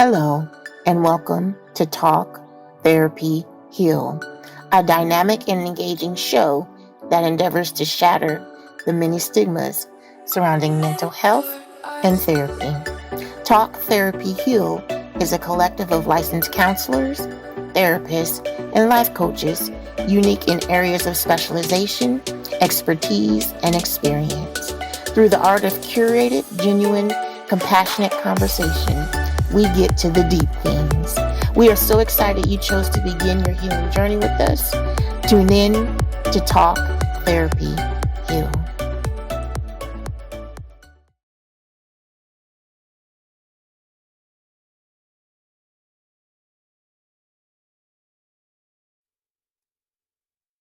Hello, and welcome to Talk, Therapy, Heal, a dynamic and engaging show that endeavors to shatter the many stigmas surrounding mental health and therapy. Talk, Therapy, Heal is a collective of licensed counselors, therapists, and life coaches unique in areas of specialization, expertise, and experience. Through the art of curated, genuine, compassionate conversation, we get to the deep things. We are so excited you chose to begin your healing journey with us. Tune in to Talk, Therapy, Heal.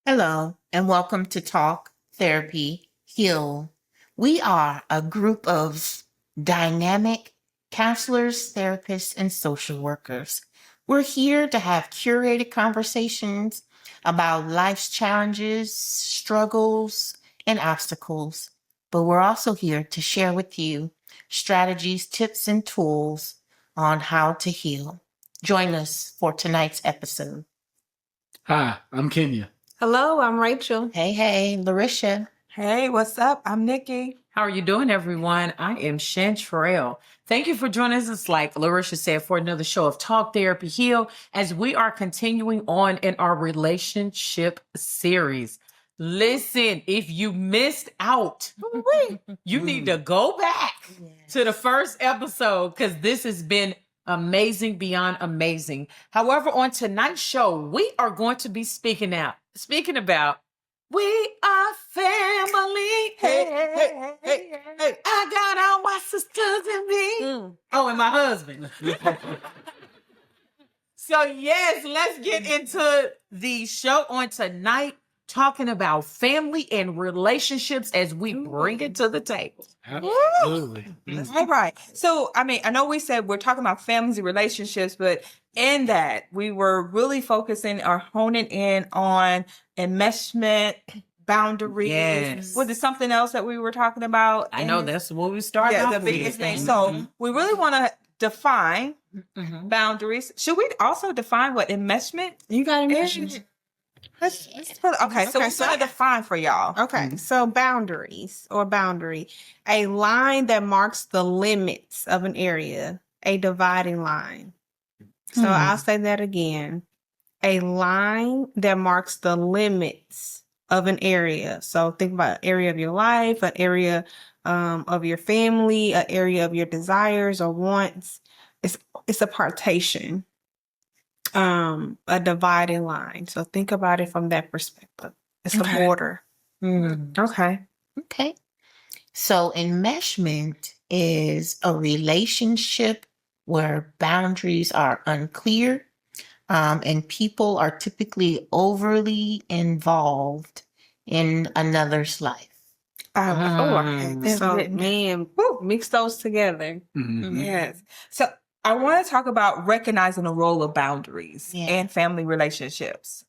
Hello, and welcome to Talk, Therapy, Heal. We are a group of dynamic counselors, therapists, and social workers. We're here to have curated conversations about life's challenges, struggles, and obstacles. But we're also here to share with you strategies, tips, and tools on how to heal. Join us for tonight's episode. Hi, I'm Kenya. Hello, I'm Rachel. Hey, Larisha. Hey, what's up? I'm Nikki. How are you doing, everyone? I am Chantrell. Thank you for joining us, like Larisha said, for another show of Talk, Therapy, Heal, as we are continuing on in our relationship series. Listen, if you missed out, you need to go back to the first episode because this has been amazing beyond amazing. However, on tonight's show, we are going to be speaking about we are family. Hey. I got all my sisters and me. Oh, and my husband. So, yes, let's get into the show on tonight, talking about family and relationships as we bring it to the table. Absolutely. All right. So, I know we said we're talking about families and relationships, but in that, we were really focusing or honing in on enmeshment, boundaries. Yes. Was there something else that we were talking about? I know that's what we started Yeah, off the with. biggest thing. So, we really want to define boundaries. Should we also define what enmeshment? You got is? enmeshment? Let's put, so we're going to define for y'all. Okay, so boundaries or boundary, a line that marks the limits of an area, a dividing line. So I'll say that again. A line that marks the limits of an area. So think about an area of your life, an area of your family, an area of your desires or wants. It's a partition. A dividing line. So think about it from that perspective. It's a border. Okay. So enmeshment is a relationship where boundaries are unclear, and people are typically overly involved in another's life. So, man, mix those together. Yes. So I want to talk about recognizing the role of boundaries and family relationships.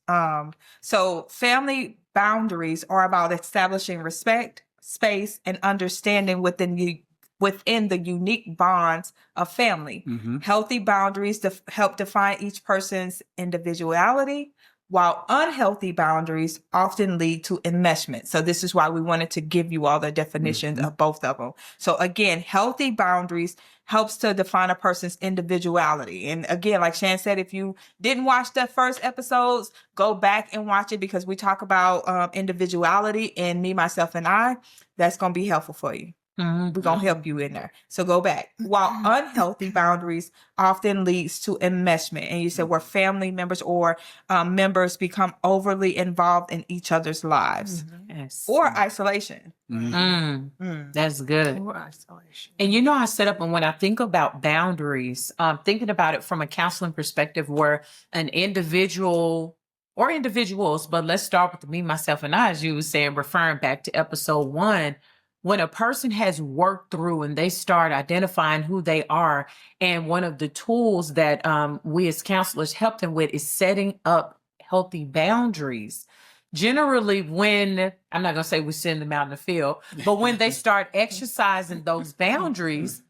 So family boundaries are about establishing respect, space, and understanding within the unique bonds of family. Healthy boundaries help define each person's individuality, while unhealthy boundaries often lead to enmeshment. So this is why we wanted to give you all the definitions of both of them. So again, healthy boundaries helps to define a person's individuality. And again, like Shan said, if you didn't watch the first episodes, go back and watch it because we talk about individuality and me, myself, and I. That's going to be helpful for you. We're going to help you in there. So go back. While unhealthy boundaries often leads to enmeshment. And you said where family members or members become overly involved in each other's lives. Yes. Or isolation. That's good. Or isolation. And I set up, and when I think about boundaries, thinking about it from a counseling perspective where an individual or individuals, but let's start with the me, myself, and I, as you were saying, referring back to episode 1, when a person has worked through and they start identifying who they are, and one of the tools that we as counselors help them with is setting up healthy boundaries. Generally, when, I'm not going to say we send them out in the field, but when they start exercising those boundaries,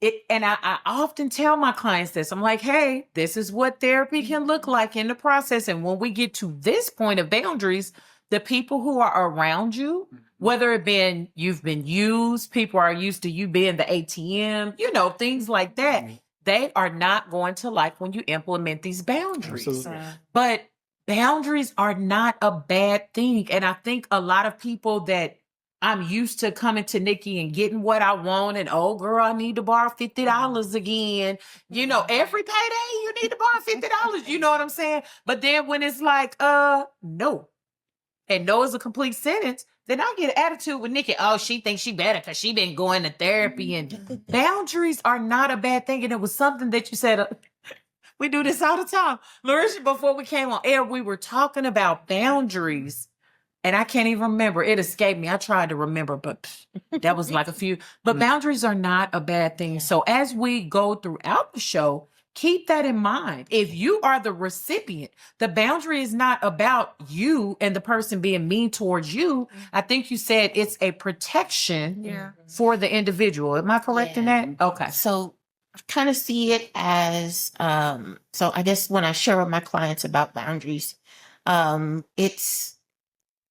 I often tell my clients this. I'm like, hey, this is what therapy can look like in the process. And when we get to this point of boundaries, the people who are around you, whether it been you've been used, people are used to you being the ATM, things like that, they are not going to like when you implement these boundaries. Absolutely. But boundaries are not a bad thing. And I think a lot of people that I'm used to coming to Nikki and getting what I want, and oh girl, I need to borrow $50 again. Every payday you need to borrow $50. You know what I'm saying? But then when it's like, no, and no is a complete sentence, then I get an attitude with Nikki. Oh, she thinks she better because she been going to therapy. And boundaries are not a bad thing. And it was something that you said. We do this all the time. Larissa, before we came on air, we were talking about boundaries. And I can't even remember. It escaped me. I tried to remember, but that was like a few. But boundaries are not a bad thing. So as we go throughout the show, keep that in mind. If you are the recipient, the boundary is not about you and the person being mean towards you. I think you said it's a protection for the individual. Am I correct in that? Okay. So I kind of see it as, so I guess when I share with my clients about boundaries,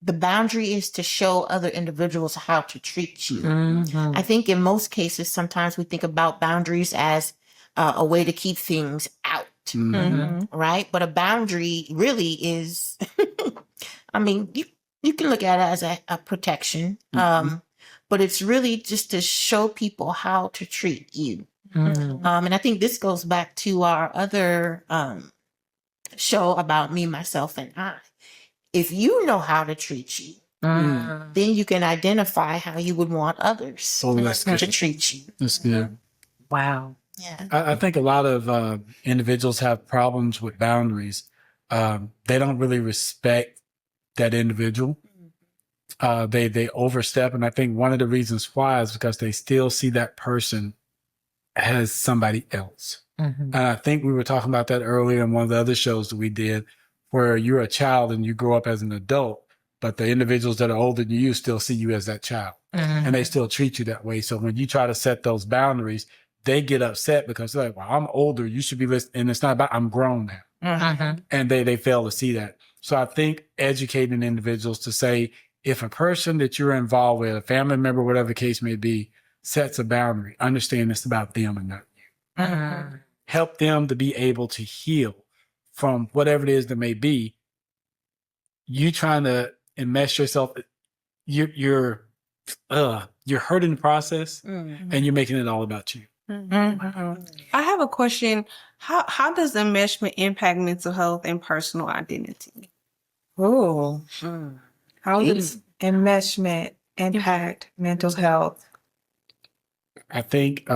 the boundary is to show other individuals how to treat you. Mm-hmm. I think in most cases, sometimes we think about boundaries as a way to keep things out, right? But a boundary really is, I mean, you can look at it as a protection, but it's really just to show people how to treat you. And I think this goes back to our other show about me, myself, and I. If you know how to treat you, then you can identify how you would want others to treat you. That's good. Wow. Yeah. I think a lot of individuals have problems with boundaries. They don't really respect that individual. They overstep. And I think one of the reasons why is because they still see that person as somebody else. And I think we were talking about that earlier in one of the other shows that we did, where you're a child and you grow up as an adult, but the individuals that are older than you still see you as that child. And they still treat you that way. So when you try to set those boundaries, they get upset because they're like, well, I'm older. You should be listening. And it's not about, I'm grown now. And they fail to see that. So I think educating individuals to say, if a person that you're involved with, a family member, whatever the case may be, sets a boundary, understand it's about them and not you. Help them to be able to heal from whatever it is that may be. You trying to enmesh yourself, you're hurting the process, and you're making it all about you. I have a question. How does enmeshment impact mental health and personal identity? Oh, how does enmeshment impact mental health? I think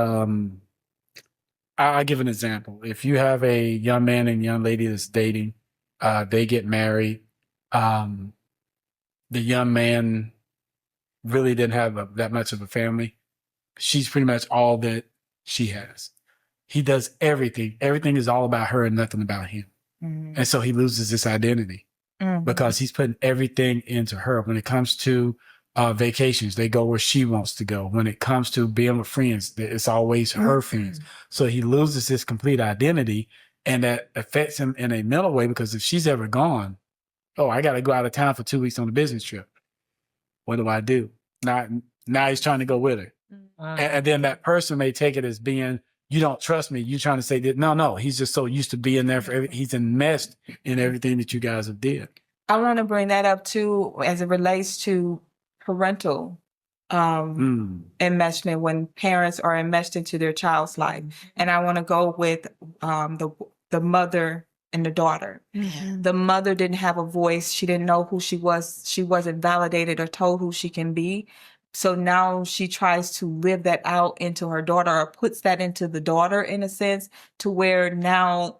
I'll give an example. If you have a young man and young lady that's dating, they get married. The young man really didn't have that much of a family. She's pretty much all that she has. He does everything. Everything is all about her and nothing about him. And so he loses his identity because he's putting everything into her. When it comes to vacations, they go where she wants to go. When it comes to being with friends, it's always her friends. So he loses his complete identity, and that affects him in a mental way, because if she's ever gone, oh, I got to go out of town for 2 weeks on a business trip. What do I do? Now he's trying to go with her. And then that person may take it as being, you don't trust me. You're trying to say that, no, he's just so used to being there for he's enmeshed in everything that you guys have did. I want to bring that up too, as it relates to parental enmeshment, when parents are enmeshed into their child's life. And I want to go with the mother and the daughter. The mother didn't have a voice. She didn't know who she was. She wasn't validated or told who she can be. So now she tries to live that out into her daughter, or puts that into the daughter in a sense, to where now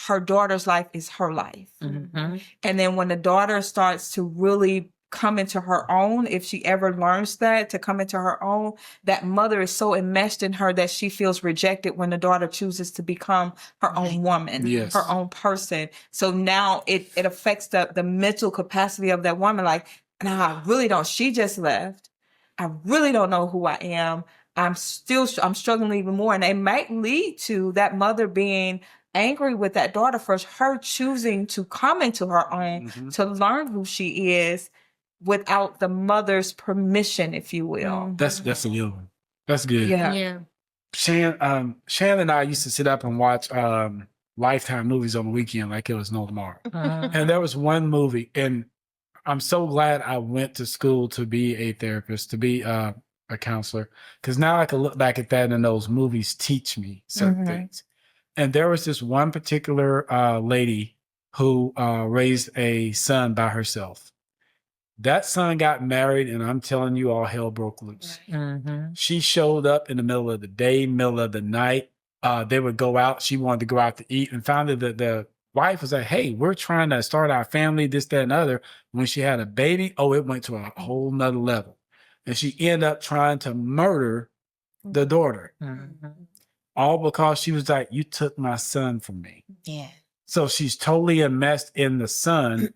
her daughter's life is her life. And then when the daughter starts to really come into her own, if she ever learns that, to come into her own, that mother is so enmeshed in her that she feels rejected when the daughter chooses to become her own woman, her own person. So now it affects the mental capacity of that woman. Like, no, I really don't. She just left. I really don't know who I am. I'm struggling even more. And it might lead to that mother being angry with that daughter for her choosing to come into her own to learn who she is without the mother's permission, if you will. That's a good one. That's good. Yeah. Shan and I used to sit up and watch Lifetime movies on the weekend like it was no tomorrow. And there was one movie, and I'm so glad I went to school to be a therapist, to be a counselor, because now I can look back at that and those movies teach me certain things. And there was this one particular lady who raised a son by herself. That son got married, and I'm telling you, all hell broke loose. She showed up in the middle of the day, middle of the night. They would go out. She wanted to go out to eat, and found that the wife was like, hey, we're trying to start our family, this, that, and other. When she had a baby, it went to a whole nother level. And she ended up trying to murder the daughter. All because she was like, you took my son from me. Yeah. So she's totally enmeshed in the son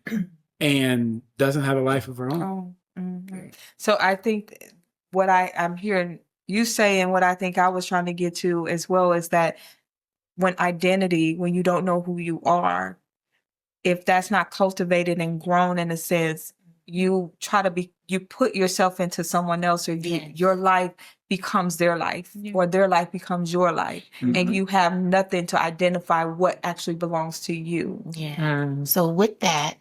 and doesn't have a life of her own. So I think what I'm hearing you say, and what I think I was trying to get to as well, is that when you don't know who you are, if that's not cultivated and grown in a sense, you put yourself into someone else, or your life becomes their life, or their life becomes your life, and you have nothing to identify what actually belongs to you. So with that,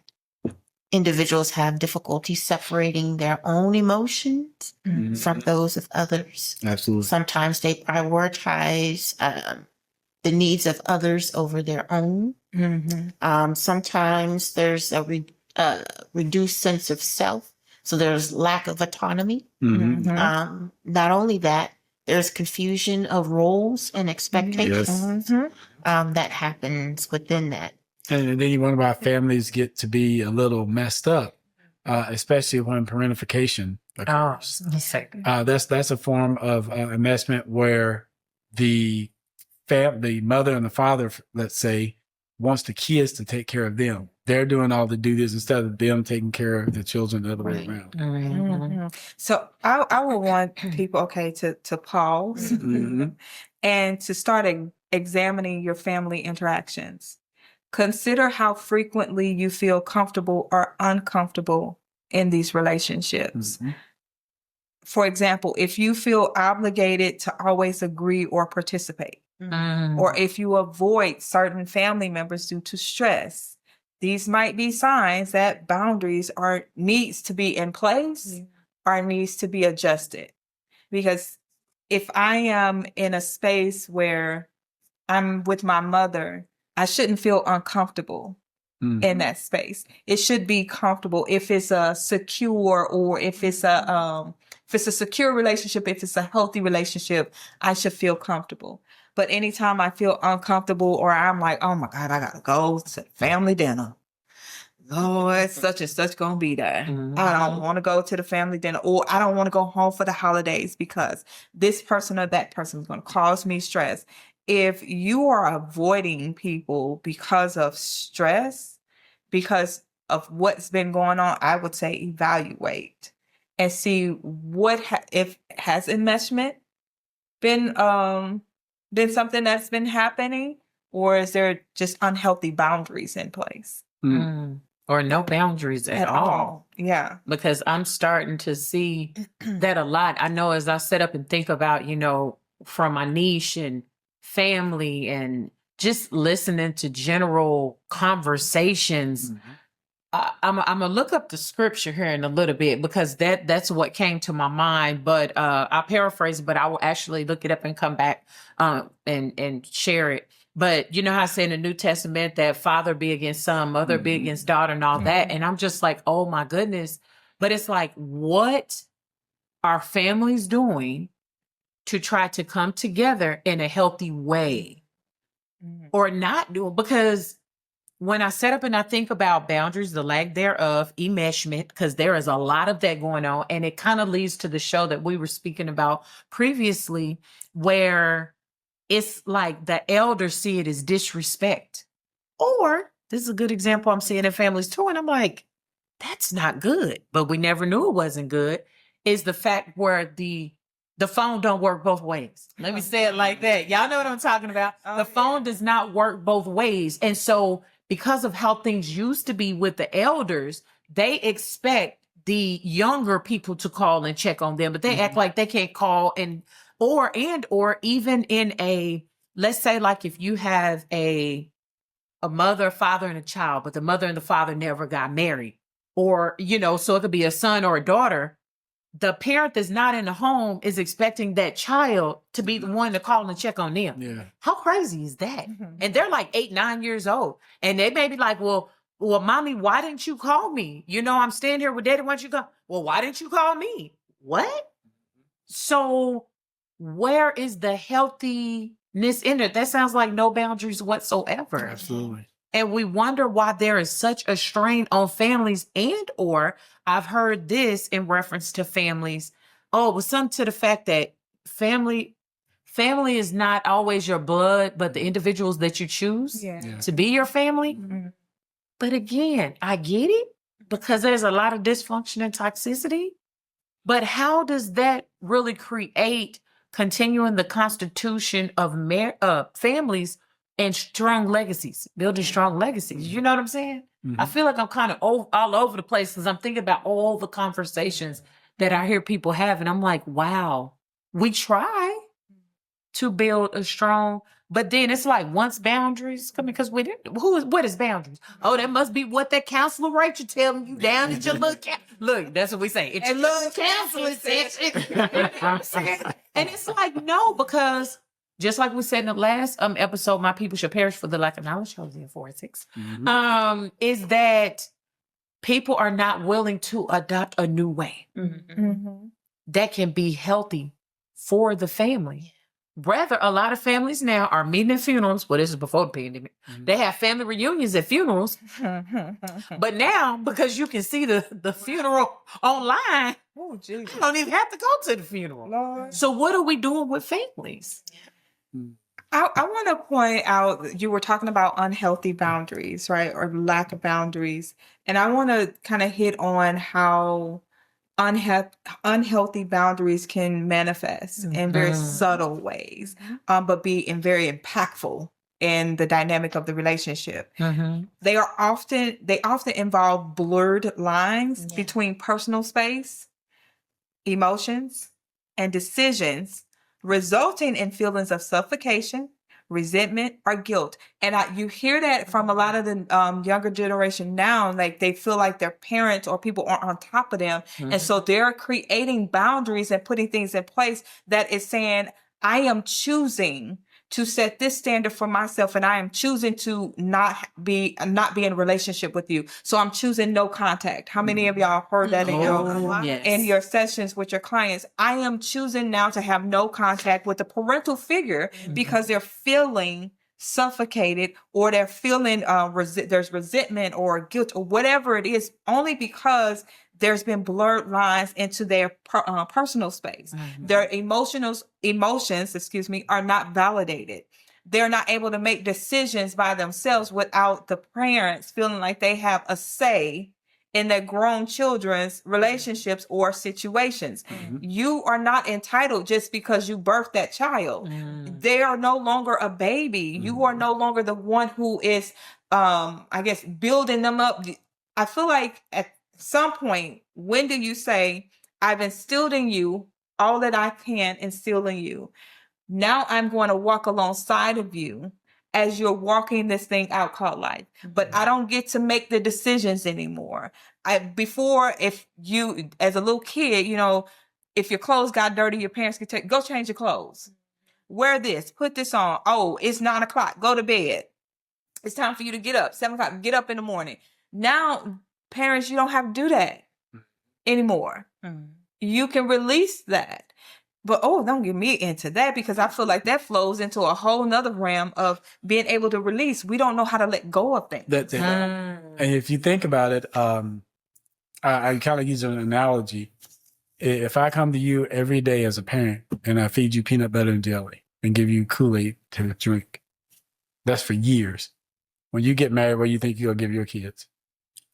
individuals have difficulty separating their own emotions from those of others. Absolutely. Sometimes they prioritize the needs of others over their own. Sometimes there's a reduced sense of self. So there's lack of autonomy. Not only that, there's confusion of roles and expectations that happens within that. And then one of our families get to be a little messed up, especially when parentification occurs. That's a form of enmeshment where the mother and the father, let's say, wants the kids to take care of them. They're doing all the duties instead of them taking care of the children the other way around. So I would want people, to pause and to start examining your family interactions. Consider how frequently you feel comfortable or uncomfortable in these relationships. For example, if you feel obligated to always agree or participate, or if you avoid certain family members due to stress, these might be signs that boundaries needs to be in place or needs to be adjusted. Because if I am in a space where I'm with my mother, I shouldn't feel uncomfortable in that space. It should be comfortable. If it's a secure, or if it's a secure relationship, if it's a healthy relationship, I should feel comfortable. But anytime I feel uncomfortable, or I'm like, oh my God, I gotta go to family dinner. Oh, it's such and such gonna be there. I don't want to go to the family dinner, or I don't want to go home for the holidays because this person or that person is going to cause me stress. If you are avoiding people because of stress, because of what's been going on, I would say evaluate and see if has enmeshment been something that's been happening, or is there just unhealthy boundaries in place? Or no boundaries at all. Yeah. Because I'm starting to see that a lot. I know as I sit up and think about, from my niche and family and just listening to general conversations, I'm going to look up the scripture here in a little bit, because that's what came to my mind. But I'll paraphrase, but I will actually look it up and come back and share it. But you know how I say in the New Testament that father be against son, mother be against daughter, and all that. And I'm just like, oh my goodness. But it's like, what are families doing to try to come together in a healthy way, or not doing? Because when I set up and I think about boundaries, the lack thereof, enmeshment, because there is a lot of that going on. And it kind of leads to the show that we were speaking about previously, where it's like the elders see it as disrespect. Or this is a good example I'm seeing in families too. And I'm like, that's not good. But we never knew it wasn't good. is the fact where the phone don't work both ways. Let me say it like that. Y'all know what I'm talking about. The phone does not work both ways. And so because of how things used to be with the elders, they expect the younger people to call and check on them, but they act like they can't call or even in a, let's say like if you have a mother, father, and a child, but the mother and the father never got married, or, so it could be a son or a daughter. The parent that's not in the home is expecting that child to be the one to call and check on them. Yeah. How crazy is that? And they're like 8, 9 years old. And they may be like, well, mommy, why didn't you call me? I'm staying here with daddy. Why don't you call? Well, why didn't you call me? What? So where is the healthiness in it? That sounds like no boundaries whatsoever. Absolutely. And we wonder why there is such a strain on families, or I've heard this in reference to families. Oh, it was something to the fact that family is not always your blood, but the individuals that you choose to be your family. Mm-hmm. But again, I get it because there's a lot of dysfunction and toxicity. But how does that really create continuing the constitution of families and strong legacies, building strong legacies? You know what I'm saying? I feel like I'm kind of all over the place because I'm thinking about all the conversations that I hear people have. And I'm like, wow, we try to build a strong, but then it's like once boundaries come in, because what is boundaries? Oh, that must be what that counselor Rachel telling you down at your little look, that's what we say. It's your little counseling session. You know what I'm saying? And it's like, no, because just like we said in the last episode, my people should perish for the lack of knowledge. Hosea 4:6. Is that people are not willing to adopt a new way that can be healthy for the family. Rather, a lot of families now are meeting at funerals. Well, this is before the pandemic. They have family reunions at funerals. But now, because you can see the funeral online, you don't even have to go to the funeral. Lord. So what are we doing with families? I want to point out, you were talking about unhealthy boundaries, right? Or lack of boundaries. And I want to kind of hit on how unhealthy boundaries can manifest in very subtle ways, but be very impactful in the dynamic of the relationship. They often involve blurred lines between personal space, emotions, and decisions, resulting in feelings of suffocation, resentment, or guilt. And you hear that from a lot of the younger generation now, like they feel like their parents or people aren't on top of them. And so they're creating boundaries and putting things in place that is saying, I am choosing to set this standard for myself, and I am choosing to not be in a relationship with you. So I'm choosing no contact. How many of y'all heard that in your sessions with your clients? I am choosing now to have no contact with the parental figure because they're feeling suffocated, or they're feeling there's resentment or guilt or whatever it is, only because there's been blurred lines into their personal space. Their emotions, are not validated. They're not able to make decisions by themselves without the parents feeling like they have a say in their grown children's relationships or situations. You are not entitled just because you birthed that child. They are no longer a baby. You are no longer the one who is, building them up. I feel like at some point, when do you say, I've instilled in you all that I can instill in you? Now I'm going to walk alongside of you as you're walking this thing out called life. But I don't get to make the decisions anymore. Before, if you, as a little kid, if your clothes got dirty, your parents could go change your clothes. Wear this, put this on. Oh, it's 9 o'clock, go to bed. It's time for you to get up, 7 o'clock, get up in the morning. Now, parents, you don't have to do that anymore. You can release that. But don't get me into that, because I feel like that flows into a whole nother realm of being able to release. We don't know how to let go of things. And if you think about it, I kind of use an analogy. If I come to you every day as a parent and I feed you peanut butter and jelly and give you Kool-Aid to drink, that's for years. When you get married, what do you think you'll give your kids?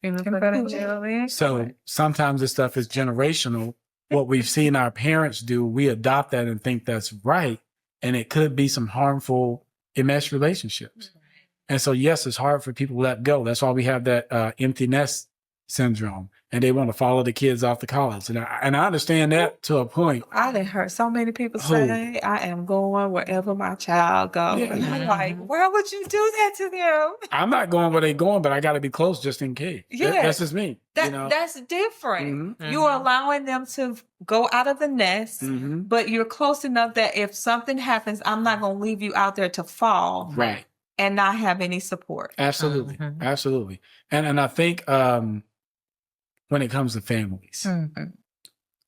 Peanut butter and jelly. So sometimes this stuff is generational what we've seen our parents do, we adopt that and think that's right. And it could be some harmful enmeshed relationships. And so, yes, it's hard for people to let go. That's why we have that empty nest syndrome, and they want to follow the kids off to college. And I understand that to a point. I done heard so many people say, I am going wherever my child goes. Yeah. And I'm like, why would you do that to them? I'm not going where they're going, but I got to be close just in case. Yeah. That's just me. That's different. Mhm. You're allowing them to go out of the nest, but you're close enough that if something happens, I'm not going to leave you out there to fall. Right. And not have any support. Absolutely. Absolutely. And I think when it comes to families,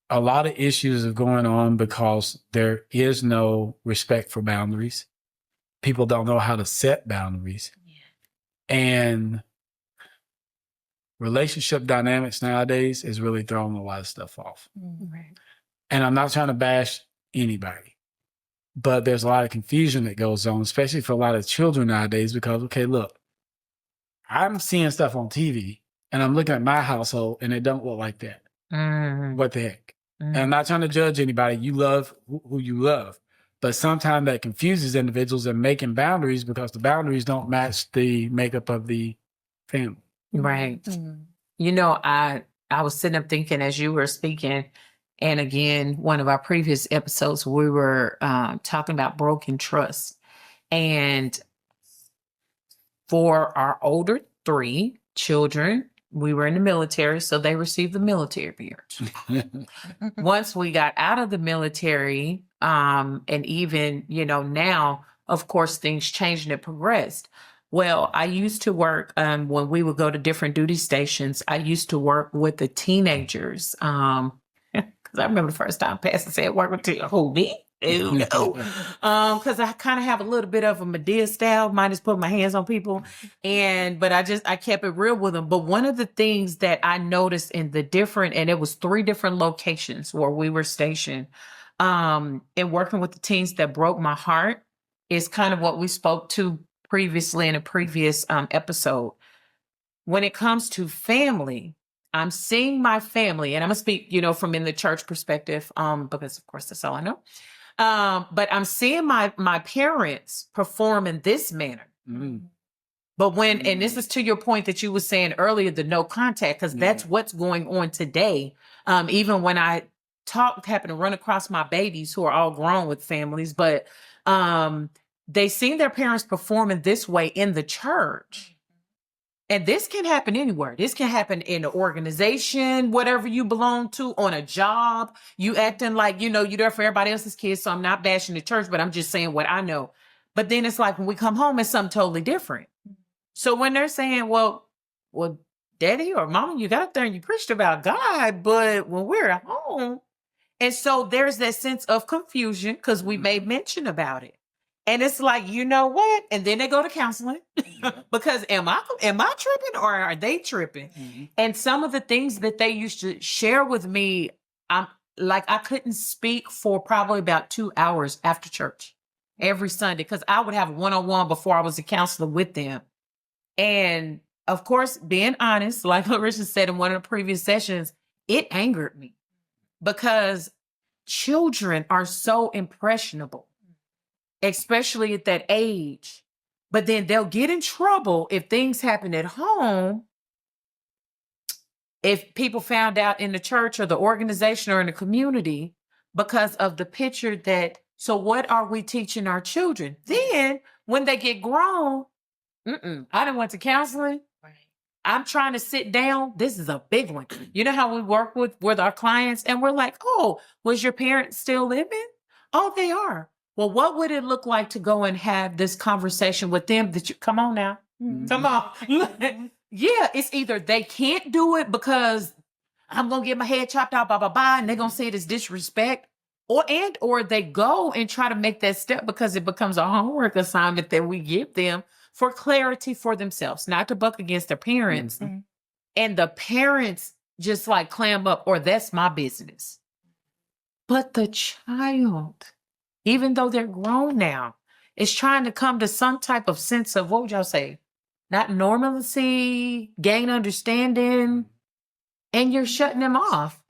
a lot of issues are going on because there is no respect for boundaries. People don't know how to set boundaries. And relationship dynamics nowadays is really throwing a lot of stuff off. And I'm not trying to bash anybody, but there's a lot of confusion that goes on, especially for a lot of children nowadays, because, okay, look, I'm seeing stuff on TV and I'm looking at my household and it don't look like that. What the heck? And I'm not trying to judge anybody. You love who you love. But sometimes that confuses individuals in making boundaries because the boundaries don't match the makeup of the family. Right. You know, I was sitting up thinking as you were speaking, and again, one of our previous episodes, we were talking about broken trust. And for our older 3 children, we were in the military, so they received the military years. Once we got out of the military, and even, now, of course, things changed and it progressed. Well, I used to work, when we would go to different duty stations, I used to work with the teenagers. Because I remember the first time Pastor said, work with who, me? Ew, no. Because I kind of have a little bit of a Medea style, might just put my hands on people. But I kept it real with them. But one of the things that I noticed in the different, and it was 3 different locations where we were stationed, and working with the teens that broke my heart is kind of what we spoke to previously in a previous episode. When it comes to family, I'm seeing my family, and I'm gonna speak, from in the church perspective, because of course that's all I know. But I'm seeing my parents perform in this manner. But and this is to your point that you were saying earlier, the no contact, because that's what's going on today. Even when I happen to run across my babies who are all grown with families, but they seen their parents performing this way in the church. And this can happen anywhere. This can happen in an organization, whatever you belong to, on a job. You acting like, you're there for everybody else's kids. So I'm not bashing the church, but I'm just saying what I know. But then it's like when we come home, it's something totally different. So when they're saying, well, daddy or mama, you got up there and you preached about God, but when we're at home. And so there's that sense of confusion because we made mention about it. And it's like, you know what? And then they go to counseling because am I tripping or are they tripping? And some of the things that they used to share with me, I couldn't speak for probably about 2 hours after church every Sunday because I would have a one-on-one before I was a counselor with them. And of course, being honest, like Larissa said in one of the previous sessions, it angered me because children are so impressionable, especially at that age. But then they'll get in trouble if things happen at home. If people found out in the church or the organization or in the community because of the picture so what are we teaching our children? Then when they get grown, I done went to counseling. Right. I'm trying to sit down. This is a big one. You know how we work with our clients and we're like, oh, was your parents still living? Oh, they are. Well, what would it look like to go and have this conversation with them come on now. Come on. Yeah, it's either they can't do it because I'm going to get my head chopped out, blah, blah, blah, and they're going to say it as disrespect. Or they go and try to make that step because it becomes a homework assignment that we give them for clarity for themselves, not to buck against their parents. And the parents just like clam up, or that's my business. But the child, even though they're grown now, is trying to come to some type of sense of, what would y'all say? Not normalcy, gain understanding, and you're shutting them off.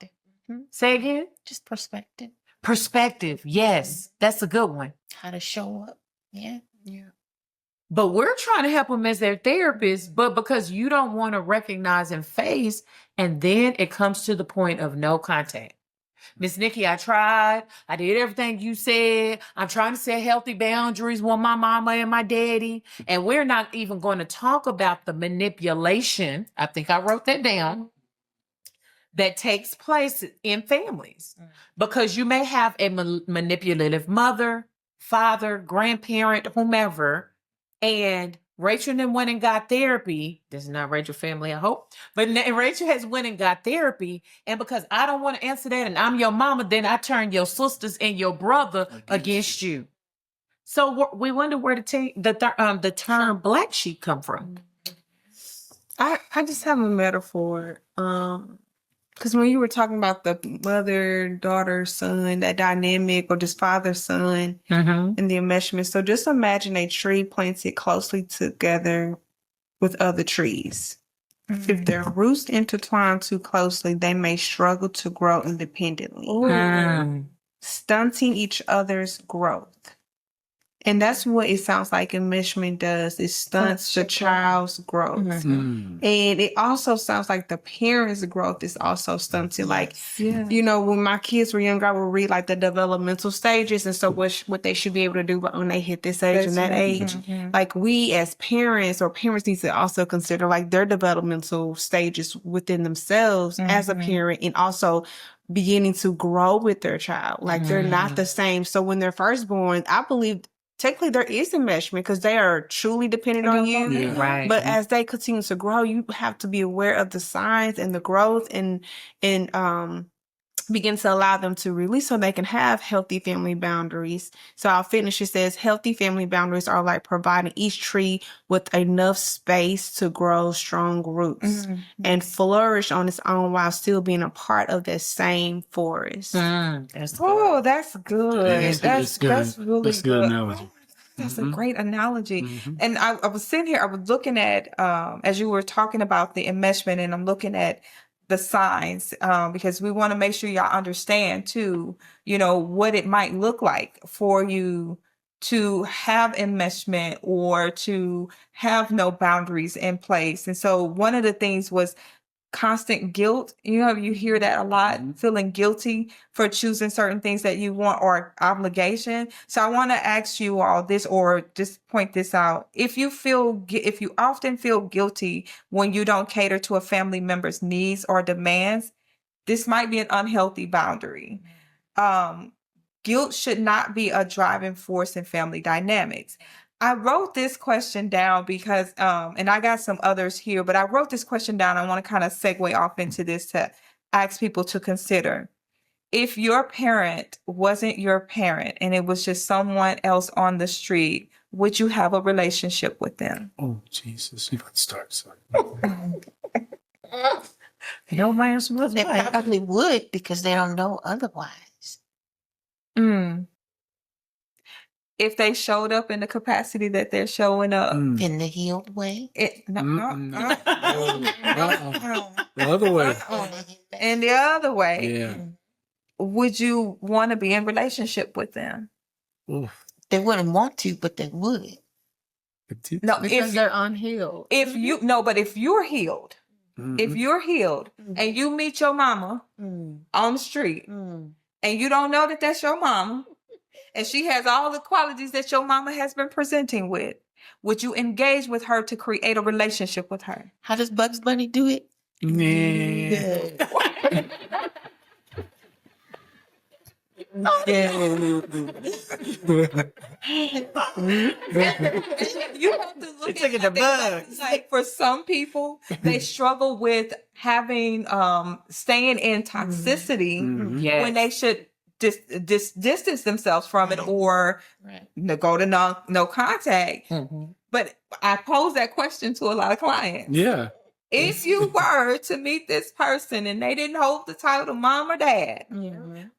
Say again? Just perspective. Perspective. Yes, that's a good one. How to show up. Yeah. But we're trying to help them as their therapist, but because you don't want to recognize and face, and then it comes to the point of no contact. Miss Nikki, I tried. I did everything you said. I'm trying to set healthy boundaries with my mama and my daddy. And we're not even going to talk about the manipulation. I think I wrote that down. That takes place in families. Because you may have a manipulative mother, father, grandparent, whomever. And Rachel then went and got therapy. This is not Rachel's family, I hope. But Rachel has went and got therapy. And because I don't want to answer that and I'm your mama, then I turn your sisters and your brother against you. So we wonder where the term black sheep come from. I just have a metaphor. Because when you were talking about the mother, daughter, son, that dynamic, or just father, son, and the enmeshment. So just imagine a tree planted closely together with other trees. If their roots intertwine too closely, they may struggle to grow independently, stunting each other's growth. And that's what it sounds like enmeshment does. It stunts the child's growth. And it also sounds like the parents' growth is also stunted. Like, you know, when my kids were younger, I would read like the developmental stages. And so what they should be able to do when they hit this age and that age. Like we as parents need to also consider like their developmental stages within themselves as a parent, and also beginning to grow with their child. Like they're not the same. So when they're first born, I believe technically there is enmeshment because they are truly dependent on you. Yeah. Right. But as they continue to grow, you have to be aware of the signs and the growth and begin to allow them to release so they can have healthy family boundaries. So I'll finish. It says healthy family boundaries are like providing each tree with enough space to grow strong roots and flourish on its own while still being a part of that same forest. That's good. That's really That's a good analogy. That's a great analogy. And I was sitting here, I was looking at, as you were talking about the enmeshment, and I'm looking at the signs, because we want to make sure y'all understand too, you know, what it might look like for you to have enmeshment or to have no boundaries in place. And so one of the things was constant guilt. You know, you hear that a lot, feeling guilty for choosing certain things that you want or obligation. So I want to ask you all this, or just point this out. If you often feel guilty when you don't cater to a family member's needs or demands, this might be an unhealthy boundary. Guilt should not be a driving force in family dynamics. I wrote this question down because, and I got some others here, but I wrote this question down. I want to kind of segue off into this to ask people to consider. If your parent wasn't your parent and it was just someone else on the street, would you have a relationship with them? Oh, Jesus. You can start, son. No man's was They probably would because they don't know otherwise. If they showed up in the capacity that they're showing up. In the healed way. The other way. In the other way. Yeah. Would you want to be in relationship with them? Oof. They wouldn't want to, but they would. No, Because they're unhealed. but if you're healed, if you're healed and you meet your mama on the street and you don't know that that's your mama and she has all the qualities that your mama has been presenting with, would you engage with her to create a relationship with her? How does Bugs Bunny do it? You have to look at the bugs. Like for some people, they struggle with having staying in toxicity when they should distance themselves from it or go to no contact. But I pose that question to a lot of clients. Yeah. If you were to meet this person and they didn't hold the title mom or dad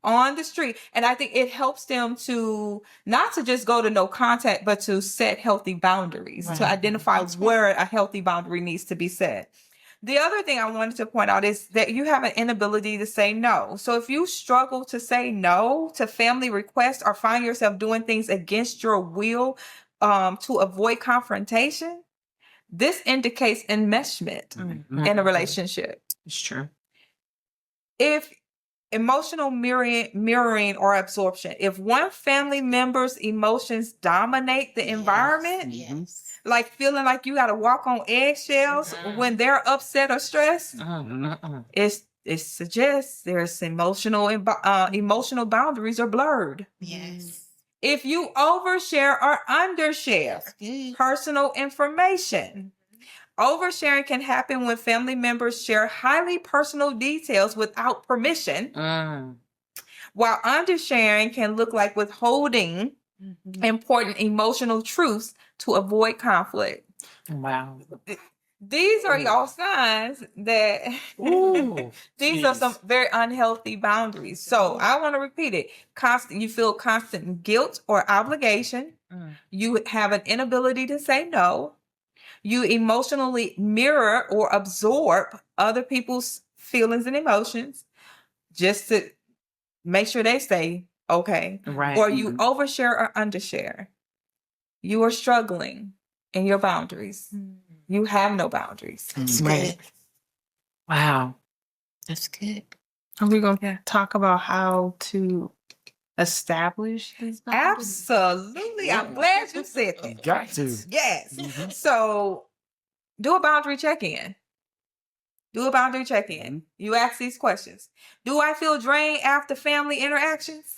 on the street, and I think it helps them to not to just go to no contact, but to set healthy boundaries, to identify where a healthy boundary needs to be set. The other thing I wanted to point out is that you have an inability to say no. So if you struggle to say no to family requests or find yourself doing things against your will to avoid confrontation, this indicates enmeshment in a relationship. It's true. If emotional mirroring or absorption, if one family member's emotions dominate the environment, like feeling like you got to walk on eggshells when they're upset or stressed, it suggests there's emotional boundaries are blurred. If you overshare or undershare personal information, oversharing can happen when family members share highly personal details without permission, while undersharing can look like withholding important emotional truths to avoid conflict. Wow. These are y'all signs that these are some very unhealthy boundaries. So I want to repeat it. You feel constant guilt or obligation. You have an inability to say no. You emotionally mirror or absorb other people's feelings and emotions just to make sure they stay okay. Right. Or you overshare or undershare. You are struggling in your boundaries. You have no boundaries. That's good. Wow. That's good. Are we going to talk about how to establish these boundaries? Absolutely. I'm glad you said that. Got to. Yes. So do a boundary check-in. You ask these questions. Do I feel drained after family interactions?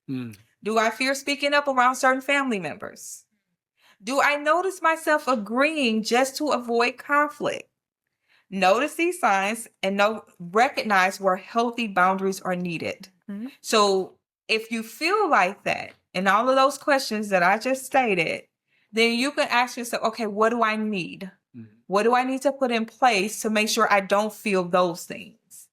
Do I fear speaking up around certain family members? Do I notice myself agreeing just to avoid conflict? Notice these signs and recognize where healthy boundaries are needed. So if you feel like that and all of those questions that I just stated, then you can ask yourself, okay, what do I need? What do I need to put in place to make sure I don't feel those things?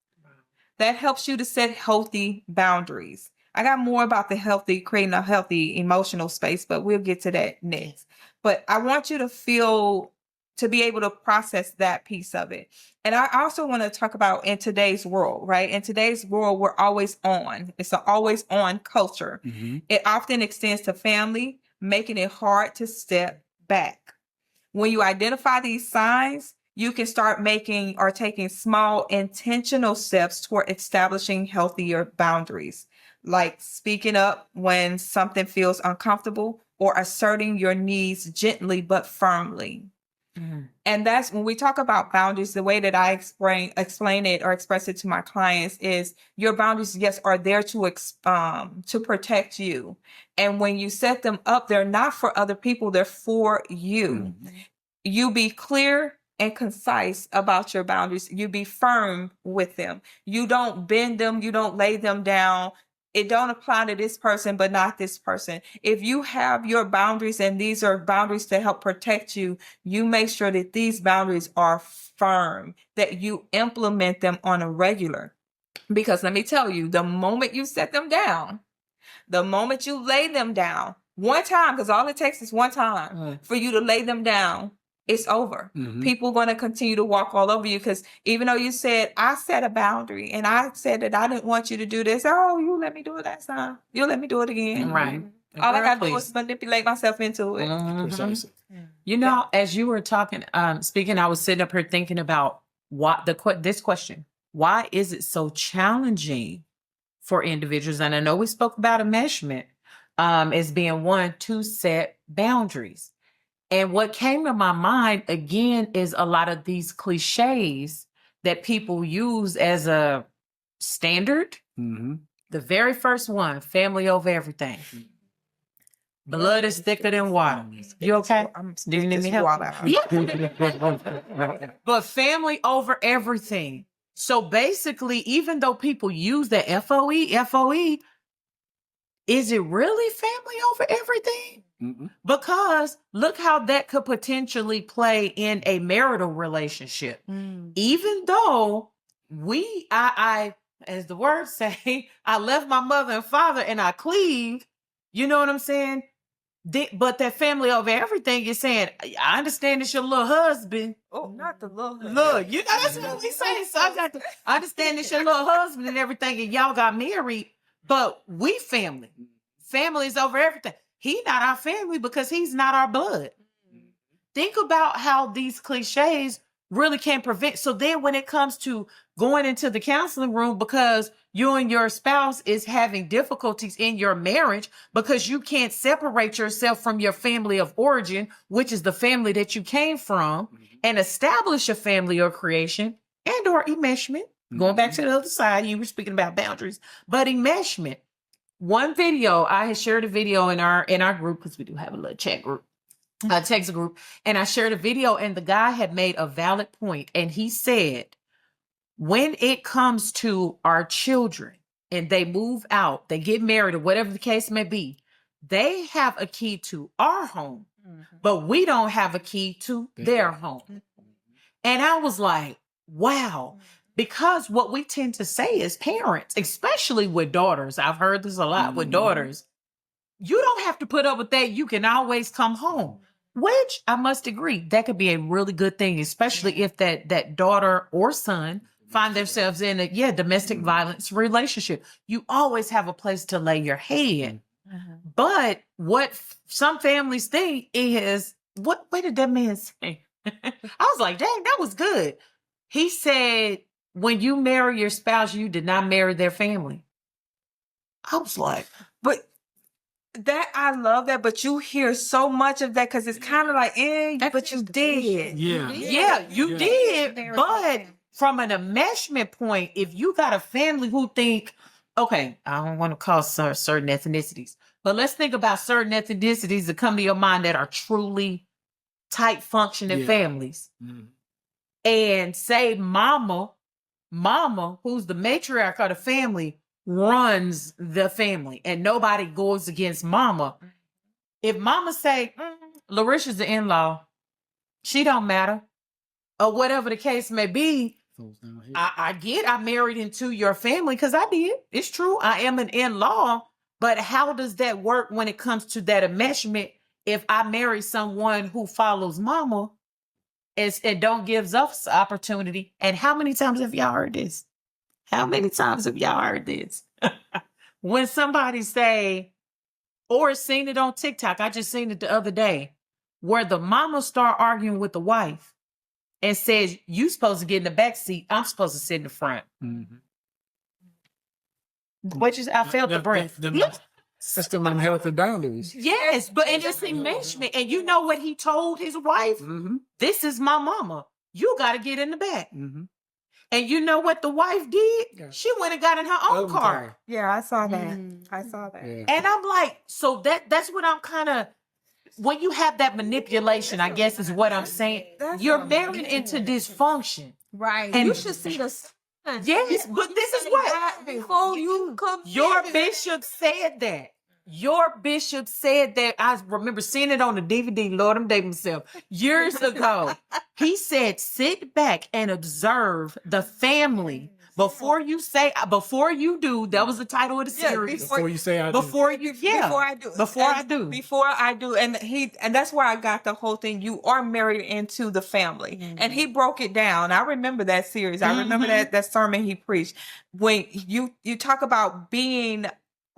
That helps you to set healthy boundaries. I got more about creating a healthy emotional space, but we'll get to that next. But I want you to be able to process that piece of it. And I also want to talk about in today's world, right? In today's world, we're always on. It's an always on culture. It often extends to family, making it hard to step back. When you identify these signs, you can start making or taking small intentional steps toward establishing healthier boundaries, like speaking up when something feels uncomfortable or asserting your needs gently but firmly. And that's when we talk about boundaries, the way that I explain it or express it to my clients is your boundaries, yes, are there to protect you. And when you set them up, they're not for other people, they're for you. You be clear and concise about your boundaries. You be firm with them. You don't bend them. You don't lay them down. It don't apply to this person, but not this person. If you have your boundaries and these are boundaries to help protect you, you make sure that these boundaries are firm, that you implement them on a regular. Because let me tell you, the moment you set them down, the moment you lay them down, one time, because all it takes is one time for you to lay them down, it's over. People are going to continue to walk all over you because even though you said, I set a boundary and I said that I didn't want you to do this. Oh, you let me do it last time. You let me do it again. Right. All I got to do is manipulate myself into it. Precisely. You know, as you were talking, speaking, I was sitting up here thinking about this question. Why is it so challenging for individuals? And I know we spoke about enmeshment as being one to set boundaries. And what came to my mind again is a lot of these cliches that people use as a standard. The very first one, family over everything. Blood is thicker than water. You okay? Do you need me help? But family over everything. So basically, even though people use the FOE, is it really family over everything? Because look how that could potentially play in a marital relationship. Even though I, as the words say, I left my mother and father and I cleaved, you know what I'm saying? But that family over everything is saying, I understand it's your little husband. Oh, not the little husband. Look, you know, that's what we say. So I understand it's your little husband and everything, and y'all got married, but we family. Family is over everything. He not our family because he's not our blood. Think about how these cliches really can prevent. So then when it comes to going into the counseling room because you and your spouse is having difficulties in your marriage because you can't separate yourself from your family of origin, which is the family that you came from, and establish a family or creation and or enmeshment. Going back to the other side, you were speaking about boundaries, but enmeshment. One video, I had shared a video in our group because we do have a little chat group. A text group, and I shared a video, and the guy had made a valid point, and he said, when it comes to our children and they move out, they get married or whatever the case may be, they have a key to our home, but we don't have a key to their home. And I was like, wow, because what we tend to say as parents, especially with daughters, I've heard this a lot with daughters, you don't have to put up with that. You can always come home, which I must agree, that could be a really good thing, especially if that daughter or son find themselves in a domestic violence relationship. You always have a place to lay your head. But what some families think is, what did that man say? I was like, dang, that was good. He said, when you marry your spouse, you did not marry their family. I was like, But that I love that, but you hear so much of that because it's kind of like, but you did. You did. But from an enmeshment point, if you got a family who think, okay, I don't want to call certain ethnicities, but let's think about certain ethnicities that come to your mind that are truly tight functioning families. And say mama, who's the matriarch of the family, runs the family and nobody goes against mama. If mama say, Larisha's the in-law, she don't matter, or whatever the case may be, I married into your family because I did. It's true. I am an in-law, but how does that work when it comes to that enmeshment if I marry someone who follows mama and don't gives us opportunity? And how many times have y'all heard this? How many times have y'all heard this? When somebody say, or seen it on TikTok, I just seen it the other day, where the mama start arguing with the wife and says, you supposed to get in the back seat, I'm supposed to sit in the front. I felt the breath. That's the unhealthy boundaries. Yes, but and it's enmeshment. And you know what he told his wife? This is my mama. You got to get in the back. And you know what the wife did? She went and got in her own car. Yeah, I saw that. I saw that. Yeah. And I'm like, so that's what I'm kind of, when you have that manipulation, I guess is what I'm saying. You're married into dysfunction. Right. And you should see the signs. Yes, but this is what before you come. your bishop said that. Your bishop said that. I remember seeing it on the DVD, Lord, I'm dating myself, years ago. He said, sit back and observe the family. Before you do, that was the title of the series. Before you say I do. Before I do. And that's where I got the whole thing. You are married into the family. And he broke it down. I remember that series. I remember that sermon he preached. When you talk about being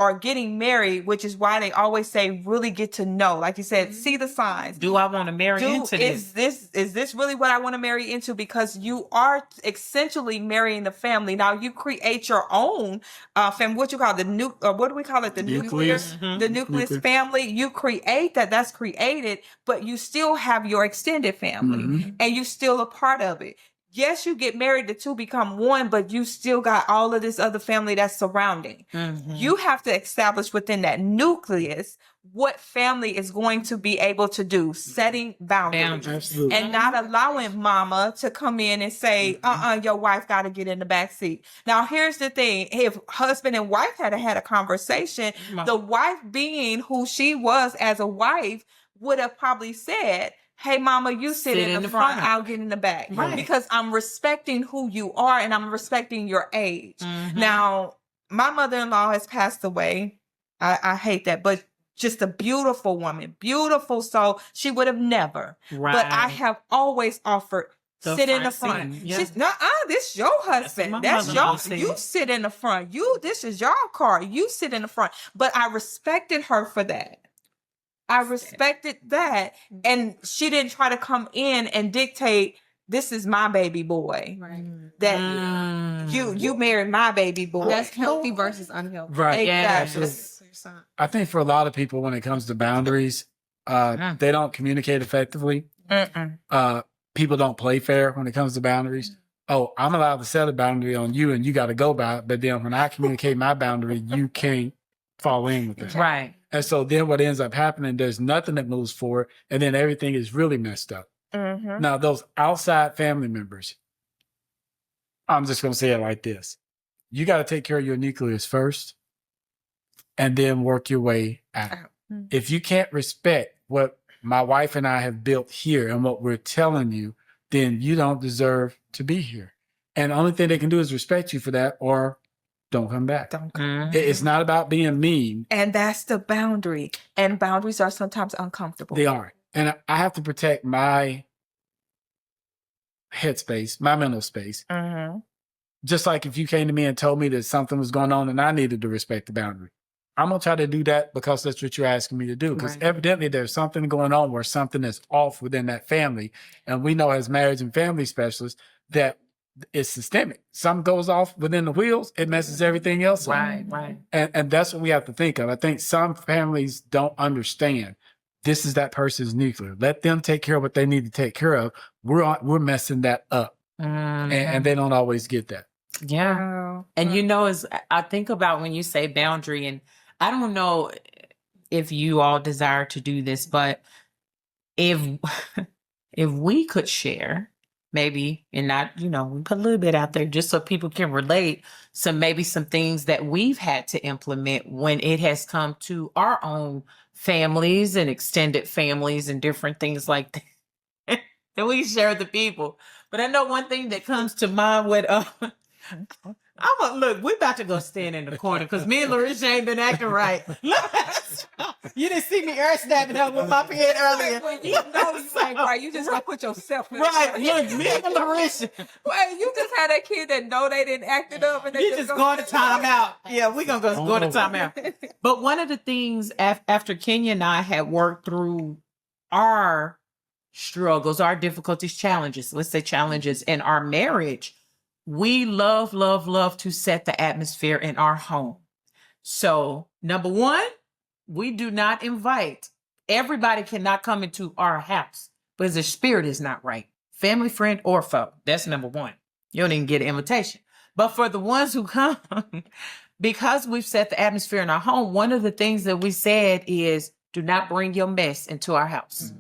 or getting married, which is why they always say really get to know. Like you said, see the signs. Do I want to marry into this? Is this really what I want to marry into? Because you are essentially marrying the family. Now you create your own family. What you call what do we call it? The nucleus. The nucleus family. You create that. That's created, but you still have your extended family, and you're still a part of it. Yes, you get married, the two become one, but you still got all of this other family that's surrounding. You have to establish within that nucleus what family is going to be able to do, setting boundaries. And not allowing mama to come in and say, your wife got to get in the back seat. Now, here's the thing. If husband and wife had a conversation, the wife being who she was as a wife would have probably said, hey, mama, you sit in the front. I'll get in the back. Right. Because I'm respecting who you are and I'm respecting your age. Now, my mother-in-law has passed away. I hate that, but just a beautiful woman, beautiful soul. She would have never. Right. But I have always offered sit in the front. seat, yeah. She's this your husband. my That's mother your always said. you sit in the front. This is your car. You sit in the front. But I respected her for that. I respected that. And she didn't try to come in and dictate, this is my baby boy. Right. That you married my baby boy. That's healthy versus unhealthy. Right. Exactly. Absolutely. I think for a lot of people, when it comes to boundaries, they don't communicate effectively. People don't play fair when it comes to boundaries. Oh, I'm allowed to set a boundary on you and you got to go by it. But then when I communicate my boundary, you can't fall in with it. Right. And so then what ends up happening, there's nothing that moves forward. And then everything is really messed up. Now, those outside family members, I'm just going to say it like this. You got to take care of your nucleus first and then work your way out. If you can't respect what my wife and I have built here and what we're telling you, then you don't deserve to be here. And the only thing they can do is respect you for that or don't come back. Don't come. It's not about being mean. And that's the boundary. And boundaries are sometimes uncomfortable. They are. And I have to protect my headspace, my mental space. Just like if you came to me and told me that something was going on and I needed to respect the boundary. I'm going to try to do that because that's what you're asking me to do. Because evidently there's something going on where something is off within that family. And we know as marriage and family specialists that it's systemic. Something goes off within the wheels, it messes everything else up. Right. And that's what we have to think of. I think some families don't understand this is that person's nuclear. Let them take care of what they need to take care of. We're messing that up. And they don't always get that. Yeah. And as I think about when you say boundary, and I don't know if you all desire to do this, but if we could share maybe, and not, we put a little bit out there just so people can relate some things that we've had to implement when it has come to our own families and extended families and different things like that. And we share with the people. But I know one thing that comes to mind with look, we're about to go stand in the corner because me and Larissa ain't been acting right. You didn't see me snapping up with my pen earlier. You know you ain't right. You just gonna put yourself in right. Look, me and Larissa. Well, you just had that kid that know they didn't act it up and they just going to time out. Yeah, we're gonna go to time out. But one of the things after Kenya and I had worked through our struggles, our difficulties, challenges, let's say challenges in our marriage, we love to set the atmosphere in our home. So, number one, we do not invite. Everybody cannot come into our house because the spirit is not right. Family, friend, or foe. That's number one. You don't even get an invitation. But for the ones who come, because we've set the atmosphere in our home, one of the things that we said is, do not bring your mess into our house.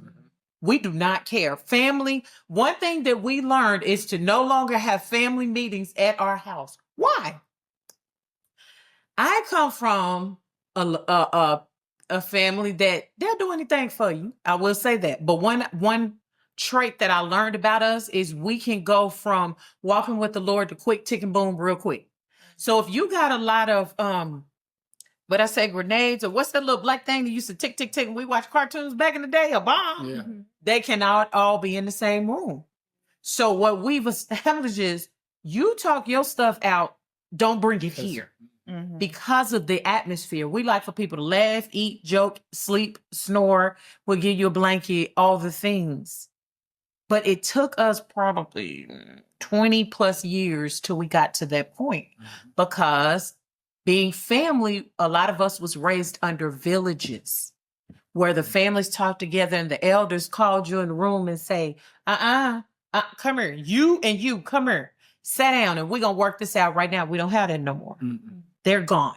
We do not care. Family, one thing that we learned is to no longer have family meetings at our house. Why? I come from a family that they'll do anything for you. I will say that. But one trait that I learned about us is we can go from walking with the Lord to quick tick and boom real quick. So if you got a lot of but I say grenades, or what's that little black thing that used to tick, tick, tick, and we watch cartoons back in the day, a bomb. Yeah. They cannot all be in the same room. So what we've established is you talk your stuff out, don't bring it here. Because of the atmosphere. We like for people to laugh, eat, joke, sleep, snore. We'll give you a blanket, all the things. But it took us probably 20 plus years till we got to that point because being family, a lot of us was raised under villages where the families talk together and the elders called you in the room and say, come here, you and you, come here, sit down and we're going to work this out right now. We don't have that no more. They're gone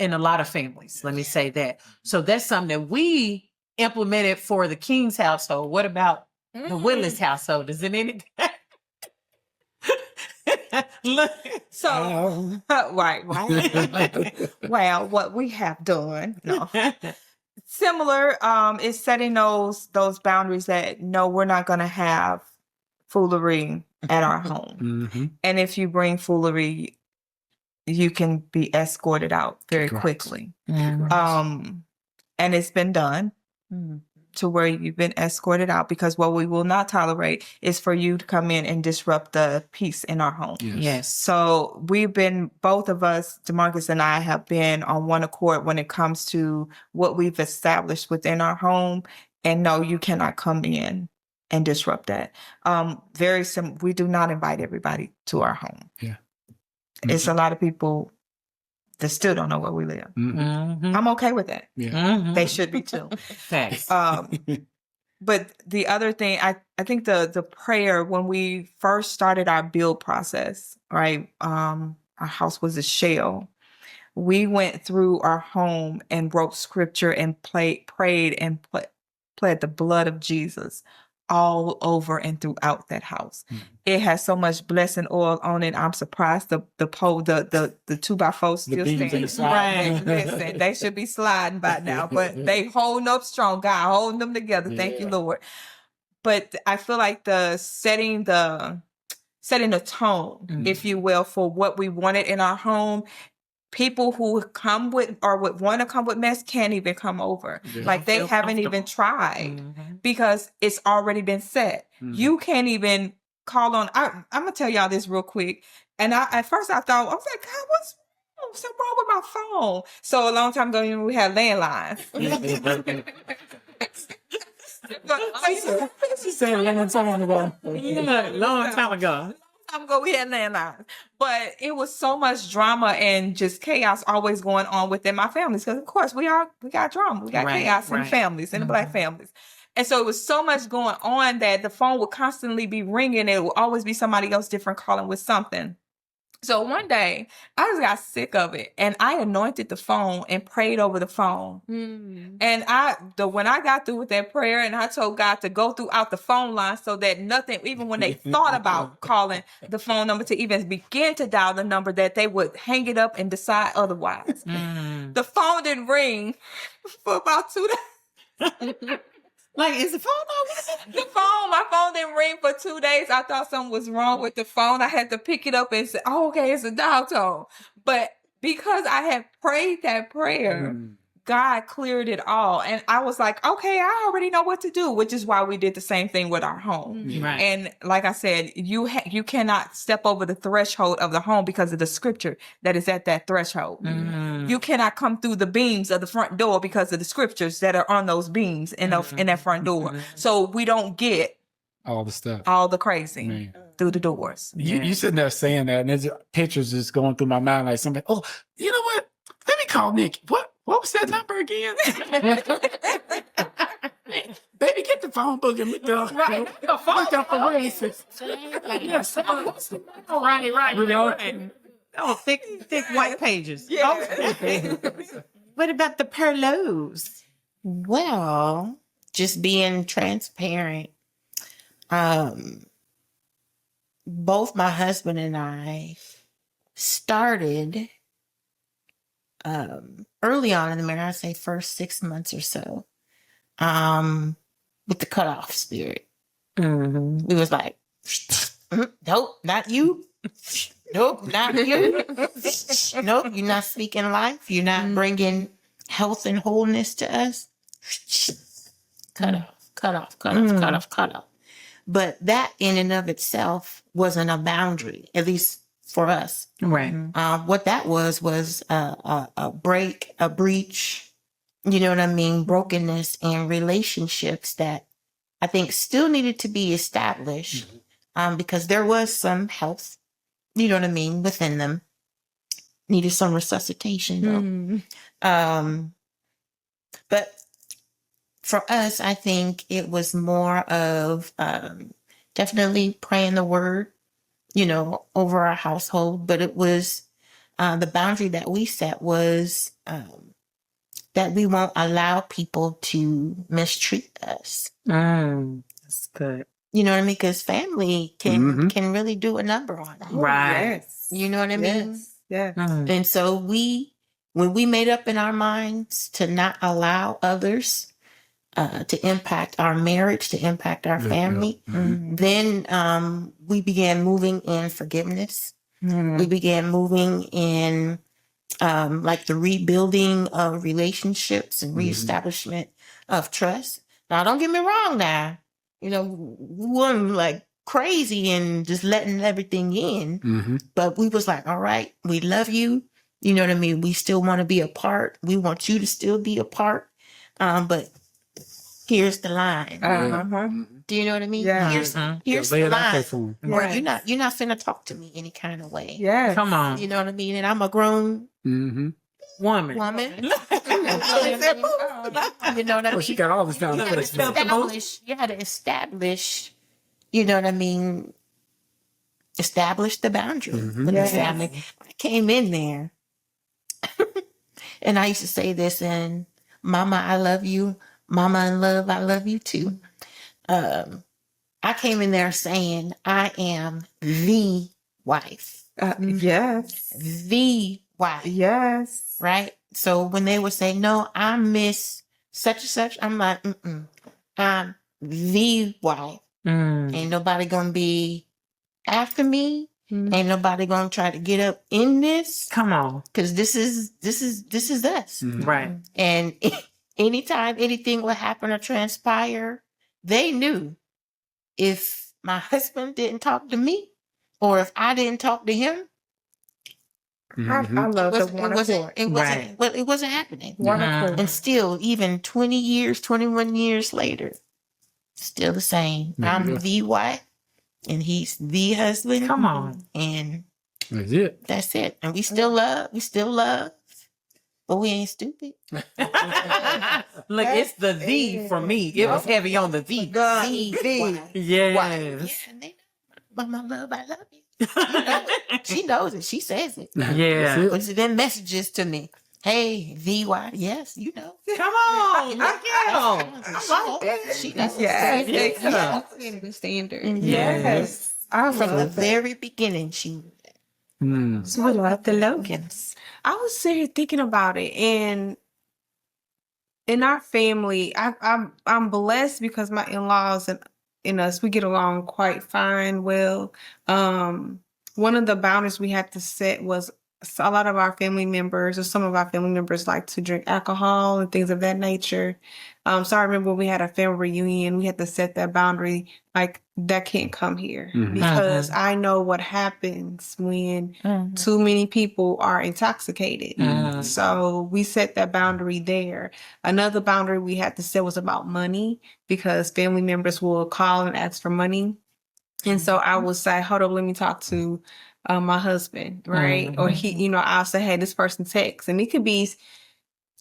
in a lot of families. Let me say that. So that's something that we implemented for the King's household. What about the Willis household? Is it anything? So, right. Well, what we have done, similar, is setting those boundaries that no, we're not going to have foolery at our home. And if you bring foolery, you can be escorted out very quickly. and it's been done to where you've been escorted out, because what we will not tolerate is for you to come in and disrupt the peace in our home. Yes. So both of us, DeMarcus and I, have been on one accord when it comes to what we've established within our home. And no, you cannot come in and disrupt that. Very simple. We do not invite everybody to our home. Yeah. It's a lot of people that still don't know where we live. I'm okay with that. Yeah. They should be too. Thanks. But the other thing, I think the prayer, when we first started our build process, right? Our house was a shell. We went through our home and wrote scripture and prayed and pled the blood of Jesus all over and throughout that house. It has so much blessing oil on it. I'm surprised the 2x4 still stands. Right. Listen, they should be sliding by now, but they holding up strong. God holding them together. Thank you, Lord. But I feel like setting the tone, if you will, for what we wanted in our home. People who come with or would want to come with mess can't even come over. Like they haven't even tried because it's already been set. You can't even call on. I'm gonna tell y'all this real quick. And at first I was like, God, what's wrong with my phone? So a long time ago, we had landlines. She said a long time ago. Yeah, long time ago. We had landlines, but it was so much drama and just chaos always going on within my families. Because of course we got drama, we got chaos in families, in the Black families. And so it was so much going on that the phone would constantly be ringing. It would always be somebody else different calling with something. So one day I just got sick of it and I anointed the phone and prayed over the phone. And when I got through with that prayer and I told God to go throughout the phone line so that nothing, even when they thought about calling the phone number to even begin to dial the number, that they would hang it up and decide otherwise. The phone didn't ring for about 2 days. Like, is the phone on? My phone didn't ring for 2 days. I thought something was wrong with the phone. I had to pick it up and say, oh, okay, it's a dial tone. But because I had prayed that prayer, God cleared it all. And I was like, okay, I already know what to do, which is why we did the same thing with our home. Right. And like I said, you cannot step over the threshold of the home because of the scripture that is at that threshold. You cannot come through the beams of the front door because of the scriptures that are on those beams in that front door. So we don't get all the stuff, all the crazy through the doors. You sitting there saying that, and there's pictures just going through my mind like somebody, oh, you know what? Let me call Nick. What was that number again? Baby, get the phone book and look up. Right. Look up the races. Yes. Right. Oh, thick white pages. Yeah. Okay. What about the Perlows? Well, just being transparent. Both my husband and I started early on in the marriage, I'd say first 6 months or so, with the cutoff spirit. We was like, nope, not you. Nope, not you. Nope, you're not speaking life. You're not bringing health and wholeness to us. Cut off. But that in and of itself wasn't a boundary, at least for us. Right. What that was a break, a breach, you know what I mean? Brokenness in relationships that I think still needed to be established because there was some health, you know what I mean, within them. Needed some resuscitation though. But for us, I think it was more of definitely praying the word, you know, over our household. But it was the boundary that we set was that we won't allow people to mistreat us. That's good. You know what I mean? Because family can really do a number on us. Right. Yes. You know what I mean? Yeah. And so when we made up in our minds to not allow others to impact our marriage, to impact our family, then we began moving in forgiveness. We began moving in like the rebuilding of relationships and reestablishment of trust. Now, don't get me wrong now. We weren't like crazy and just letting everything in. But we was like, all right, we love you. You know what I mean? We still want to be a part. We want you to still be a part. But here's the line. Do you know what I mean? Yeah. Here's lay the it out there line. for 'em. Or you're not finna talk to me any kind of way. Yeah. Come on. You know what I mean? And I'm a grown Woman. woman. You know what I mean? She got all this down. You had to establish, you know what I mean? Establish the boundary with the family. I came in there and I used to say this, and Mama, I love you. Mama in love, I love you too. I came in there saying, I am the wife. Yes. The wife. Yes. Right? So when they would say, no, I miss such and such, I'm like, I'm the wife. Ain't nobody gonna be after me. Ain't nobody gonna try to get up in this. Come on. Cause this is us. Right. And anytime anything would happen or transpire, they knew if my husband didn't talk to me or if I didn't talk to him, I love the one accord. it wasn't happening. One accord. And still, even 20 years, 21 years later, still the same. I'm the wife and he's the husband. Come on. And That's it. that's it. And we still love, but we ain't stupid. Look, it's the for me. It was heavy on the The Yes. Yeah, and they know, Mama love, I love you. You know it. She knows it. She says it. Yeah. Puts it in messages to me. Hey, VY. Yes, you know. Come on. I like that. She does. Yeah. The standard. Yes. I From the love that. very beginning, she. So I love the Logans. I was sitting here thinking about it, and in our family, I'm blessed because my in-laws and us, we get along quite fine. Well, one of the boundaries we had to set was a lot of our family members, or some of our family members, like to drink alcohol and things of that nature. So I remember when we had a family reunion, we had to set that boundary, like that can't come here because I know what happens when too many people are intoxicated. So we set that boundary there. Another boundary we had to set was about money because family members will call and ask for money. And so I would say, hold up, let me talk to my husband, right? Or he, I'll say, hey, this person texts, and it could be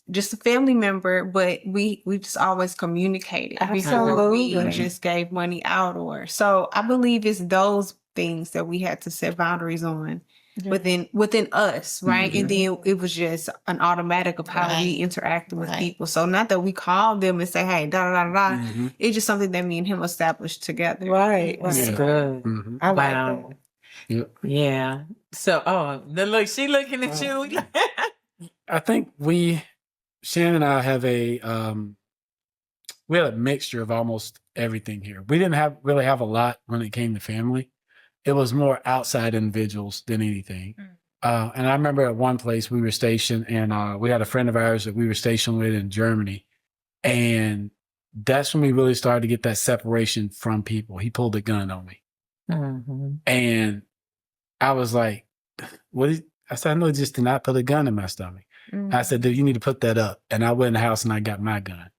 just a family member, but we just always communicated before we just gave money out. Or so I believe it's those things that we had to set boundaries on within us, right? And then it was just an automatic of how we interacted with people. So not that we called them and say, hey, da da da da. It's just something that me and him established together. Right. That's good. I like Wow. that. Yep. Yeah. So, look, she looking at you. I think Shannon and I have we had a mixture of almost everything here. We didn't really have a lot when it came to family. It was more outside individuals than anything. And I remember at one place we were stationed, and we had a friend of ours that we were stationed with in Germany. And that's when we really started to get that separation from people. He pulled a gun on me. And I was like, I said, I know, just did not put a gun in my stomach. I said, dude, you need to put that up. And I went in the house and I got my gun.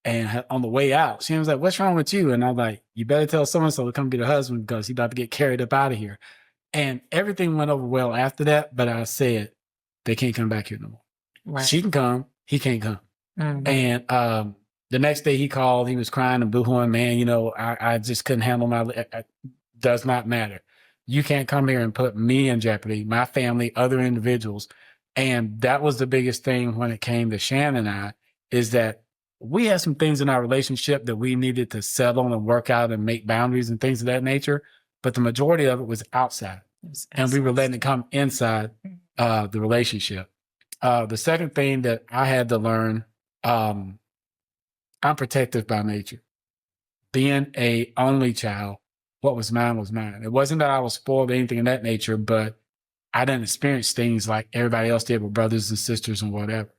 And on the way out, she was like, what's wrong with you? And I'm like, you better tell so-and-so to come get her husband because he's about to get carried up out of here. And everything went over well after that. But I said, they can't come back here no more. Right. She can come. He can't come. And the next day he called. He was crying and boohooing, man, I just couldn't handle does not matter. You can't come here and put me in jeopardy, my family, other individuals. And that was the biggest thing when it came to Shannon and I, is that we had some things in our relationship that we needed to settle and work out and make boundaries and things of that nature. But the majority of it was outside. And we were letting it come inside the relationship. The second thing that I had to learn, I'm protective by nature. Being a only child, what was mine was mine. It wasn't that I was spoiled or anything of that nature, but I didn't experience things like everybody else did with brothers and sisters and whatever.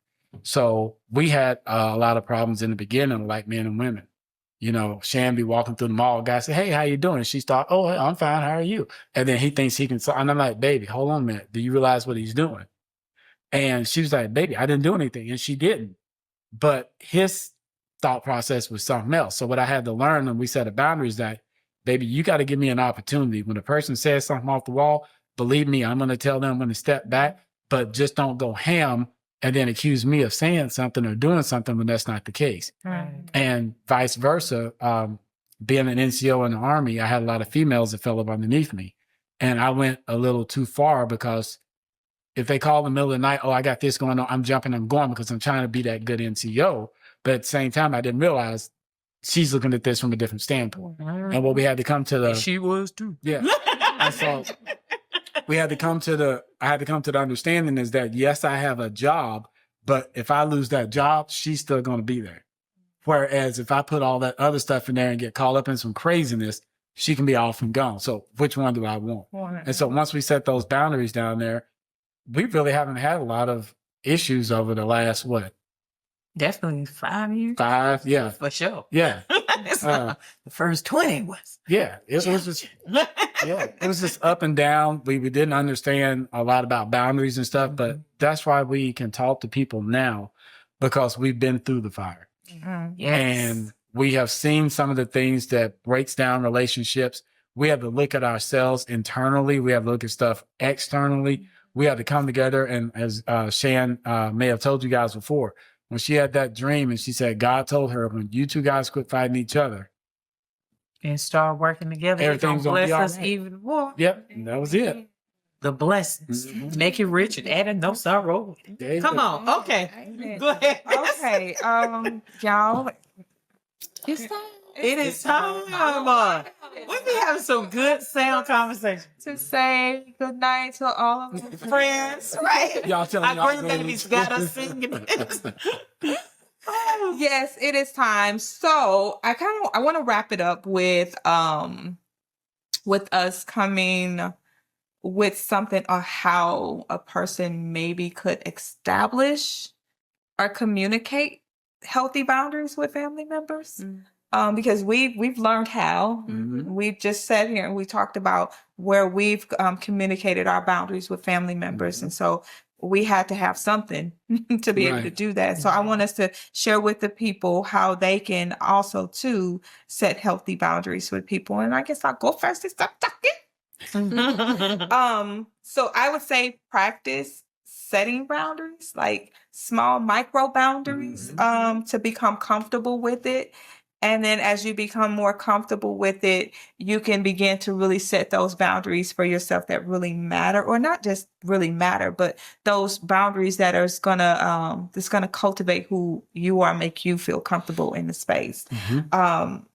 So we had a lot of problems in the beginning, like men and women. You know, Shan be walking through the mall, guy say, "Hey, how you doing?" And she thought, "Oh, hey, I'm fine. How are you?" And then he thinks he can. And I'm like, "Baby, hold on a minute. Do you realize what he's doing?" And she was like, "Baby, I didn't do anything," and she didn't. But his thought process was something else. So what I had to learn when we set a boundary is that, baby, you got to give me an opportunity. When a person says something off the wall, believe me, I'm going to tell them when to step back, but just don't go ham and then accuse me of saying something or doing something when that's not the case. Right. And vice versa. Being an NCO in the Army, I had a lot of females that fell up underneath me. And I went a little too far because if they call in the middle of the night, "Oh, I got this going on," I'm jumping, I'm going because I'm trying to be that good NCO. But at the same time, I didn't realize she's looking at this from a different standpoint. And what we had to come to the, She was too. yeah. And so I had to come to the understanding is that, yes, I have a job, but if I lose that job, she's still going to be there. Whereas if I put all that other stuff in there and get caught up in some craziness, she can be off and gone. So which one do I want? And so once we set those boundaries down there, we really haven't had a lot of issues over the last, Definitely 5 years. 5? Yeah. For sure. Yeah. The first 20 was. Yeah. It was just, yeah, it was just up and down. We didn't understand a lot about boundaries and stuff, but that's why we can talk to people now, because we've been through the fire. Yes. And we have seen some of the things that breaks down relationships. We have to look at ourselves internally. We have to look at stuff externally. We have to come together. And as Shan may have told you guys before, when she had that dream and she said, God told her, when you two guys quit fighting each other And start working together. Everything's gonna be bless all us right. even more. Yep. And that was it. The blessings. Mhm. Make it rich and add no sorrow. There you Come go. on. Okay. Go ahead. Okay, y'all. It is time. We be having some good sound conversation. To say good night to all of our Friends, right? Y'all telling Our y'all grandbabies got us singing. Yes, it is time. So I want to wrap it up with us coming with something on how a person maybe could establish or communicate healthy boundaries with family members. Because we've learned how. We've just sat here and we talked about where we've communicated our boundaries with family members. And so we had to have something to be able to do that. So I want us to share with the people how they can also too set healthy boundaries with people. And I guess I'll go first and stop talking. So I would say practice setting boundaries, like small micro boundaries, to become comfortable with it. And then as you become more comfortable with it, you can begin to really set those boundaries for yourself that really matter, or not just really matter, but those boundaries that are that's gonna cultivate who you are, make you feel comfortable in the space. How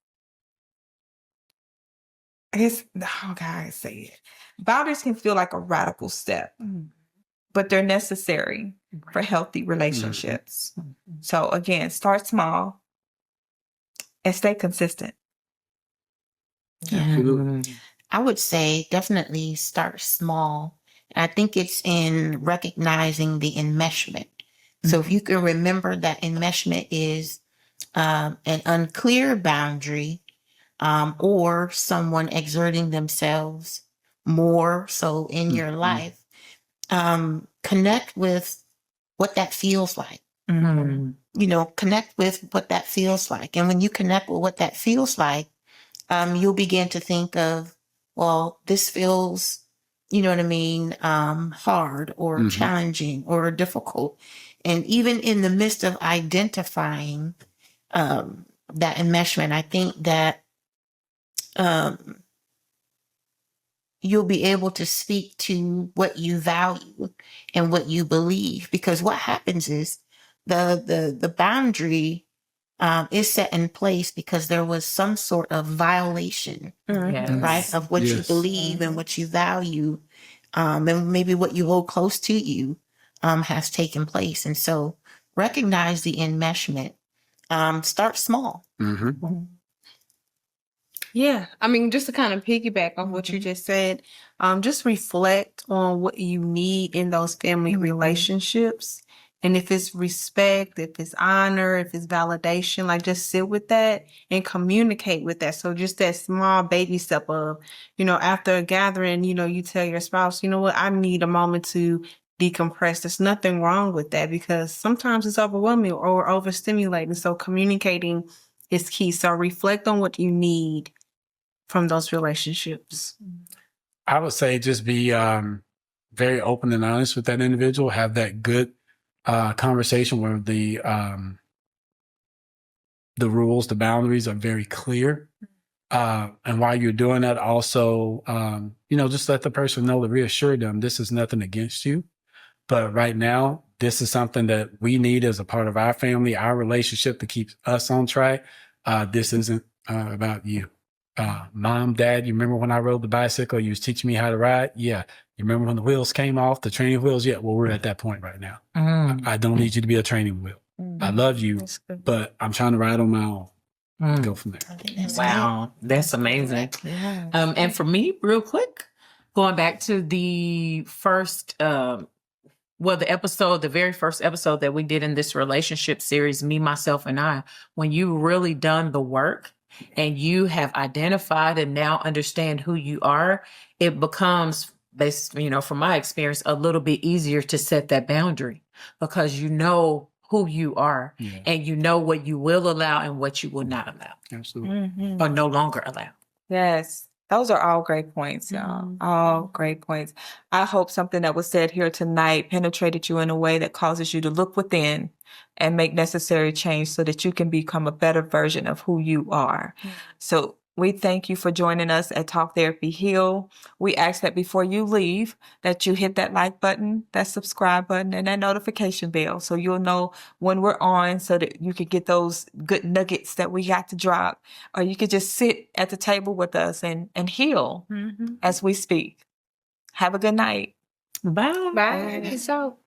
can I say it? Boundaries can feel like a radical step, but they're necessary for healthy relationships. So again, start small and stay consistent. Yeah. I would say definitely start small. I think it's in recognizing the enmeshment. So if you can remember that enmeshment is an unclear boundary, or someone exerting themselves more so in your life, connect with what that feels like. Connect with what that feels like. And when you connect with what that feels like, you'll begin to think of, well, this feels, you know what I mean, hard or challenging or difficult. And even in the midst of identifying that enmeshment, I think that you'll be able to speak to what you value and what you believe. Because what happens is the boundary is set in place because there was some sort of violation, right, of what you believe and what you value, and maybe what you hold close to you has taken place. And so recognize the enmeshment. Start small. Yeah. I mean, just to kind of piggyback on what you just said, just reflect on what you need in those family relationships. And if it's respect, if it's honor, if it's validation, like just sit with that and communicate with that. So just that small baby step of, after a gathering, you tell your spouse, you know what, I need a moment to decompress. There's nothing wrong with that because sometimes it's overwhelming or overstimulating. So communicating is key. So reflect on what you need from those relationships. I would say just be very open and honest with that individual. Have that good conversation where the rules, the boundaries are very clear. And while you're doing that, also, just let the person know to reassure them this is nothing against you. But right now, this is something that we need as a part of our family, our relationship to keep us on track. This isn't about you. Mom, Dad, you remember when I rode the bicycle? You was teaching me how to ride? Yeah. You remember when the wheels came off, the training wheels? Yeah. Well, we're at that point right now. I don't need you to be a training wheel. I love you, but I'm trying to ride on my own. Go from there. Wow. That's amazing. Yes. And for me, real quick, going back to the first, the very first episode that we did in this relationship series, Me, Myself, and I, when you really done the work and you have identified and now understand who you are, it becomes, from my experience, a little bit easier to set that boundary because you know who you are and you know what you will allow and what you will not allow. Absolutely. Or no longer allow. Yes. Those are all great points, y'all. All great points. I hope something that was said here tonight penetrated you in a way that causes you to look within and make necessary change so that you can become a better version of who you are. So we thank you for joining us at Talk Therapy Heal. We ask that before you leave, that you hit that like button, that subscribe button, and that notification bell so you'll know when we're on so that you can get those good nuggets that we got to drop. Or you could just sit at the table with us and heal as we speak. Have a good night. Bye. Bye. Peace out.